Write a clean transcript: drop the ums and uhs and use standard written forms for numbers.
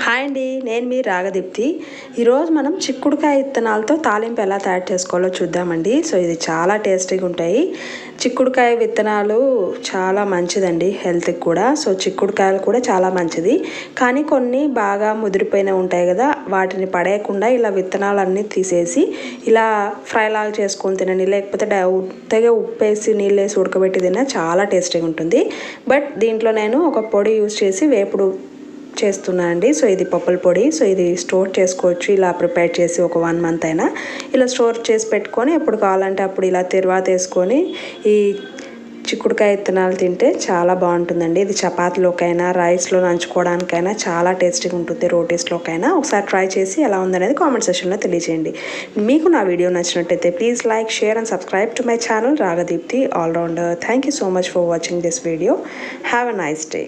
Hi అండి, నేను మీ రాగదీప్తి. ఈరోజు మనం చిక్కుడుకాయ విత్తనాలతో తాలింపు ఎలా తయారు చేసుకోవాలో చూద్దామండి. సో ఇది చాలా టేస్టీగా ఉంటాయి. చిక్కుడుకాయ విత్తనాలు చాలా మంచిదండి హెల్త్కి కూడా. సో చిక్కుడుకాయలు కూడా చాలా మంచిది. కానీ కొన్ని బాగా ముదిరిపోయిన ఉంటాయి కదా, వాటిని పడేయకుండా ఇలా విత్తనాలన్నీ తీసేసి ఇలా ఫ్రై లాగా చేసుకొని తినండి. లేకపోతే ఉత్తగా ఉప్పేసి నీళ్ళు వేసి ఉడకబెట్టి తిన్నా చాలా టేస్టీగా ఉంటుంది. బట్ దీంట్లో నేను ఒక పొడి యూజ్ చేసి వేపుడు చేస్తున్నాను అండి. సో ఇది పప్పుల పొడి. సో ఇది స్టోర్ చేసుకోవచ్చు. ఇలా ప్రిపేర్ చేసి ఒక 1 month అయినా ఇలా స్టోర్ చేసి పెట్టుకొని ఎప్పుడు కావాలంటే అప్పుడు ఇలా తిరువాత వేసుకొని ఈ చిక్కుడుకాయ విత్తనాలు తింటే చాలా బాగుంటుందండి. ఇది చపాతీలోకైనా రైస్లో నంచుకోవడానికైనా చాలా టేస్టీగా ఉంటుంది. రోటీస్లోకైనా ఒకసారి ట్రై చేసి ఎలా ఉందనేది కామెంట్ సెక్షన్లో తెలియజేయండి. మీకు నా వీడియో నచ్చినట్టయితే please like, share and subscribe to my channel Ragadeepthi allrounder. Thank you so much for watching this video. Have a nice day.